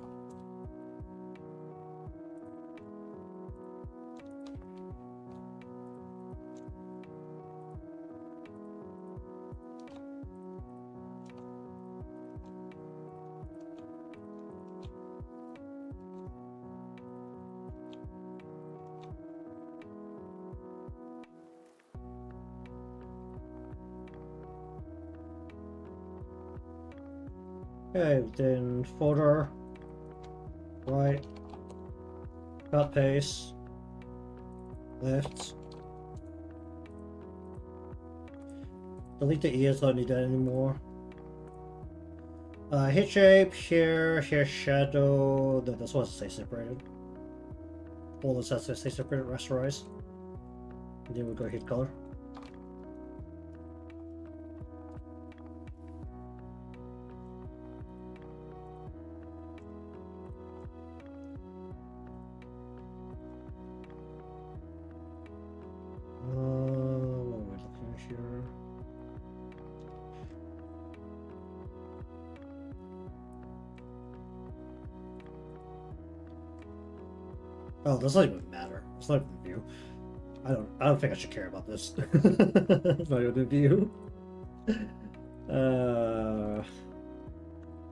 Speaker 1: Okay, then folder, right, cut, paste, left. Delete the ears, don't need that anymore. Hit shape, here shadow, this one has to stay separated. All this has to stay separated, rasterize. And then we go hit color. What are we looking at here? Oh, does not even matter. It's not even view. I don't think I should care about this. It's not even a view.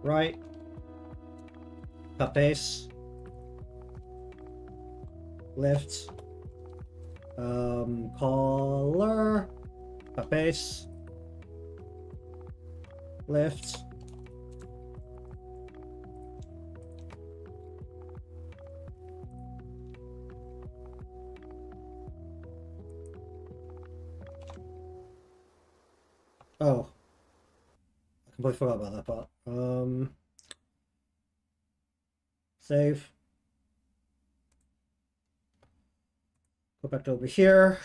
Speaker 1: Right. Cut, paste. Left. Color. Cut, paste. Left. Oh, I completely forgot about that part. Save. Go back to over here.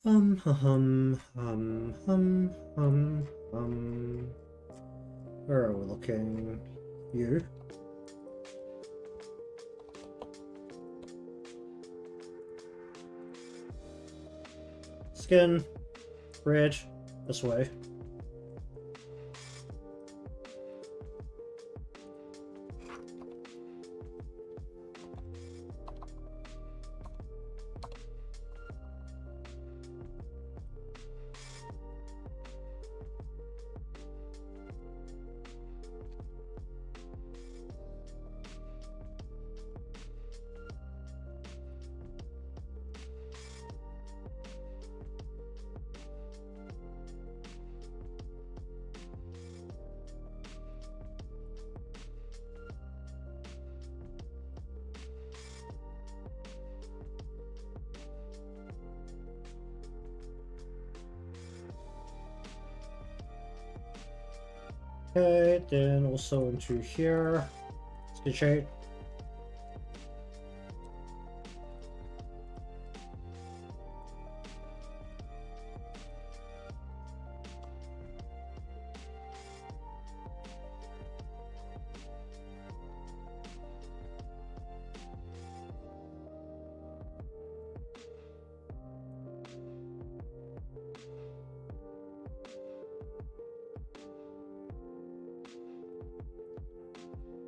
Speaker 1: Hum. Where are we looking? You. Skin. Red. This way. Okay, then also into here. Skin shade.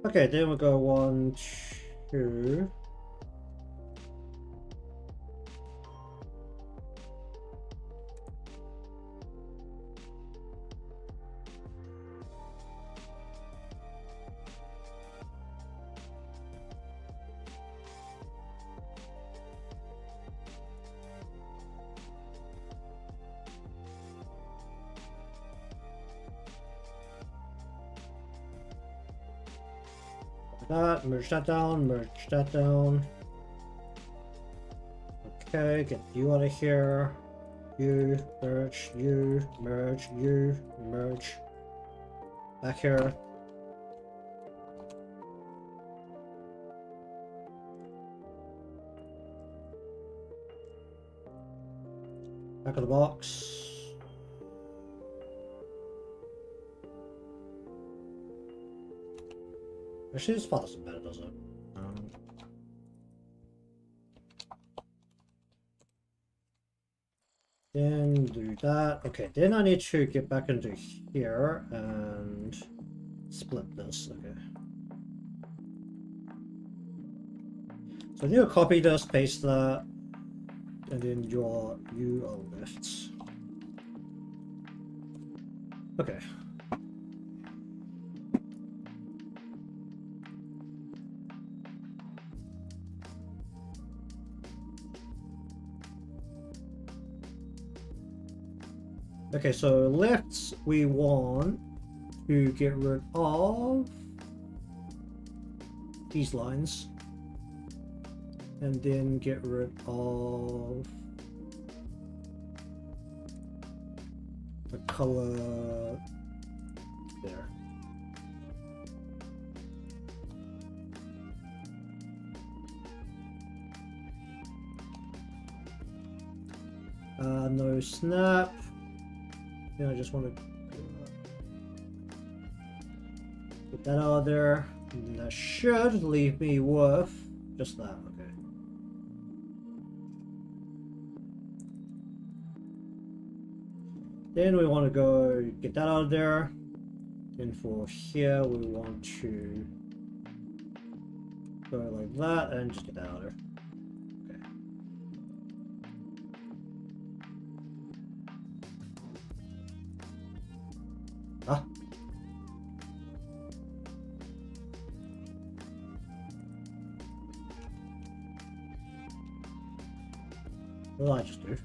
Speaker 1: Okay, then we'll go 1, 2. That, merge that down, merge that down. Okay, get you out of here. You, merge, you, merge. Back here. Back of the box. Actually, this file doesn't matter, does it? Then do that. Okay, then I need to get back into here and split this. Okay. So I need to copy this, paste that, and then you are left. Okay. Okay, so left we want to get rid of these lines and then get rid of the color there. No snap. Yeah, I just want to get that out of there. And that should leave me with just that. Okay. Then we want to go get that out of there. And for here, we want to go like that and just get that out of there. Okay. Ah. What did I just do?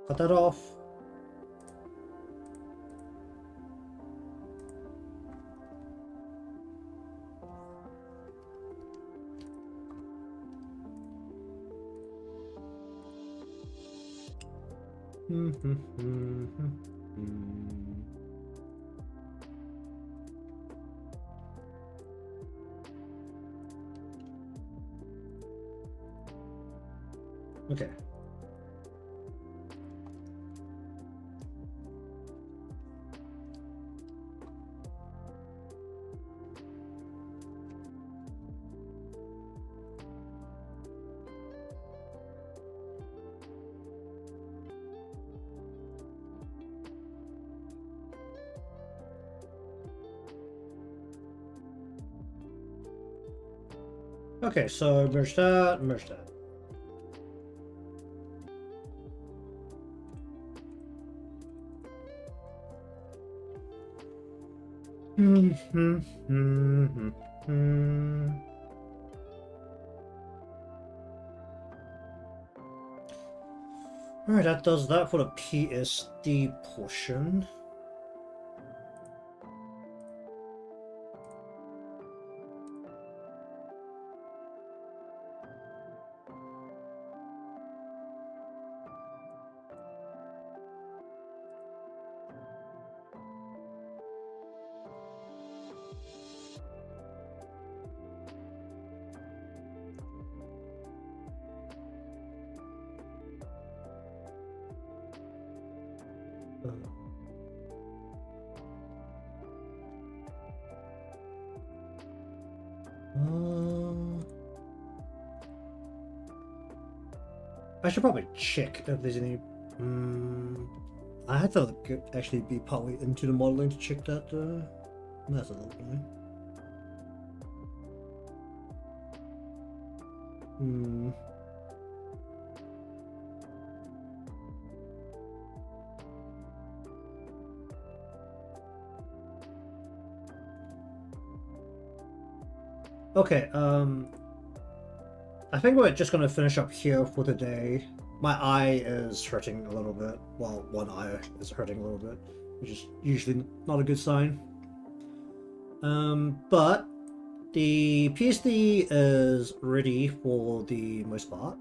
Speaker 1: Cut that off. Okay. Okay, so merge that, merge that. Alright, that does that for the PSD portion. I should probably check if there's any. I had to actually be partly into the modeling to check that. That's a little annoying. Okay, I think we're just gonna finish up here for today. My eye is hurting a little bit. Well, one eye is hurting a little bit, which is usually not a good sign. But the PSD is ready for the most part.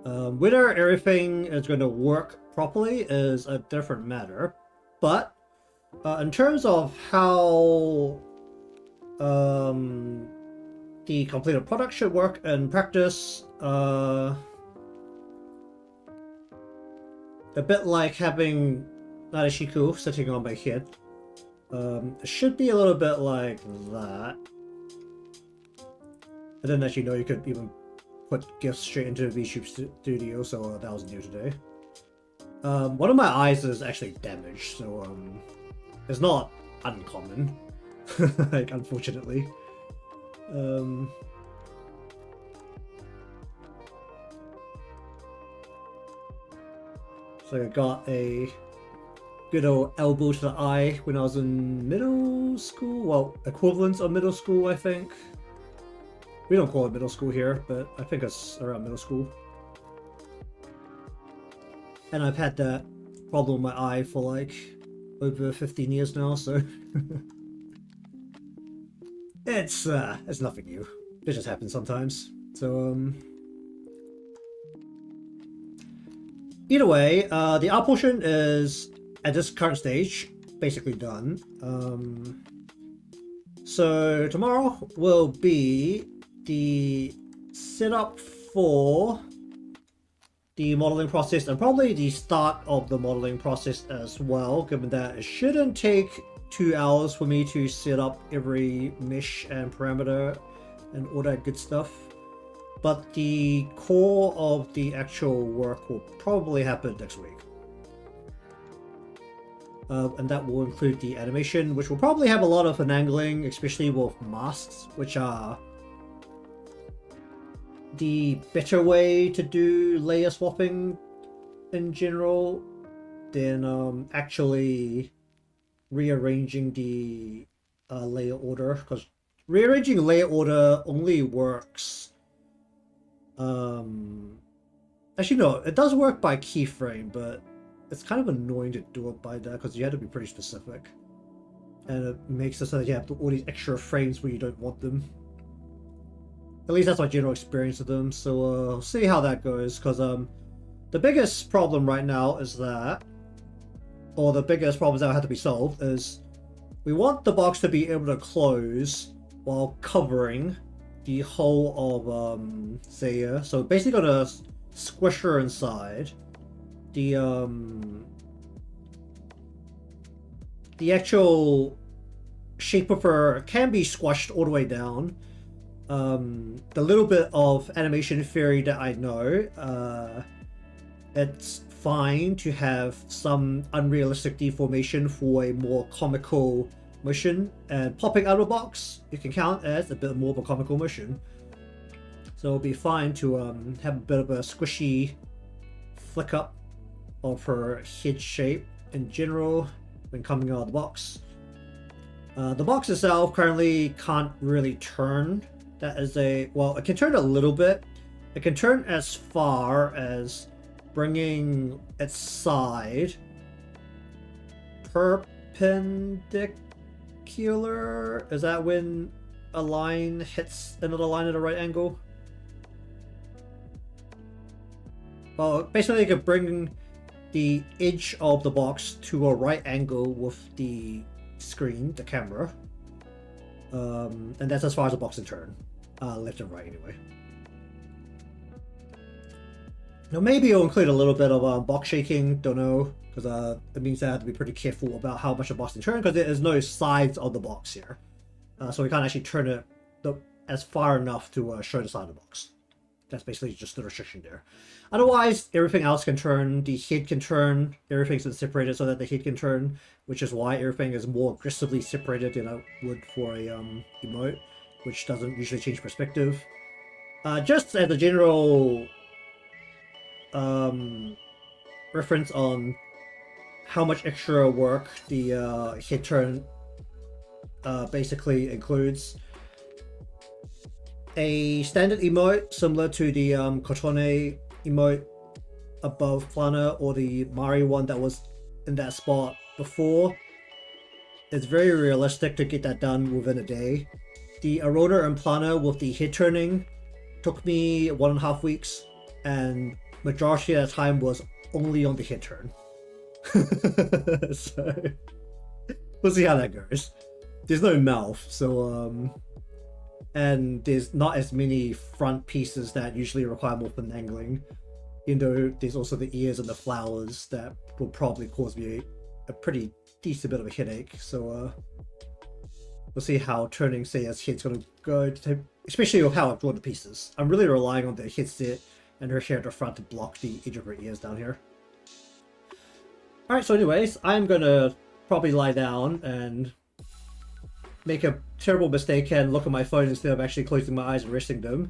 Speaker 1: Whether everything is going to work properly is a different matter, but in terms of how the completed product should work in practice, a bit like having Nadeshiko sitting on my head. It should be a little bit like that. I didn't actually know you could even put GIFs straight into the VTube Studio, so that was new today. One of my eyes is actually damaged, so it's not uncommon, like, unfortunately. So I got a good old elbow to the eye when I was in middle school. Well, equivalent of middle school, I think. We don't call it middle school here, but I think it's around middle school. And I've had that problem with my eye for like over 15 years now, so it's nothing new. It just happens sometimes. So either way, the art portion is at this current stage basically done. So tomorrow will be the setup for the modeling process and probably the start of the modeling process as well, given that it shouldn't take 2 hours for me to set up every mesh and parameter and all that good stuff. But the core of the actual work will probably happen next week. And that will include the animation, which will probably have a lot of finagling, especially with masks, which are the better way to do layer swapping in general than actually rearranging the layer order, because rearranging layer order only works actually no, it does work by keyframe, but it's kind of annoying to do it by that because you have to be pretty specific, and it makes it so that you have all these extra frames where you don't want them. At least that's my general experience with them, so we'll see how that goes, because the biggest problem right now is that, or the biggest problems that have to be solved is, we want the box to be able to close while covering the whole of Seia. So basically gonna squish her inside. The actual shape of her can be squashed all the way down. The little bit of animation theory that I know, it's fine to have some unrealistic deformation for a more comical motion, and popping out of the box you can count as a bit more of a comical motion. So it'll be fine to have a bit of a squishy flick up of her head shape in general when coming out of the box. The box itself currently can't really turn. That is well, it can turn a little bit. It can turn as far as bringing its side perpendicular. Is that when a line hits another line at a right angle? Well, basically you could bring the edge of the box to a right angle with the screen, the camera. And that's as far as the box can turn. Left and right anyway. Now maybe I'll include a little bit of box shaking, don't know, because it means I have to be pretty careful about how much a box can turn, because there is no sides of the box here. So we can't actually turn it as far enough to show the side of the box. That's basically just the restriction there. Otherwise, everything else can turn. The head can turn. Everything's been separated so that the head can turn, which is why everything is more aggressively separated than I would for a emote, which doesn't usually change perspective. Just as a general reference on how much extra work the head turn basically includes. A standard emote similar to the Kotone emote above Plana, or the Mari one that was in that spot before. It's very realistic to get that done within a day. The Arona and Plana with the head turning took me 1.5 weeks, and majority of the time was only on the head turn. So we'll see how that goes. There's no mouth, so and there's not as many front pieces that usually require more finagling. You know, there's also the ears and the flowers that will probably cause me a pretty decent bit of a headache. So we'll see how turning Seiya's head's gonna go, especially with how I've drawn the pieces. I'm really relying on the headset and her hair at the front to block the edge of her ears down here. Alright, so anyways, I'm gonna probably lie down and make a terrible mistake and look at my phone instead of actually closing my eyes and resting them.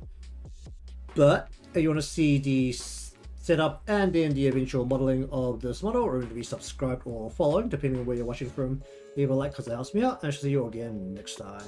Speaker 1: But if you want to see the setup and then the eventual modeling of this model, or to be subscribed or following, depending on where you're watching from, leave a like because it helps me out, and I shall see you again next time.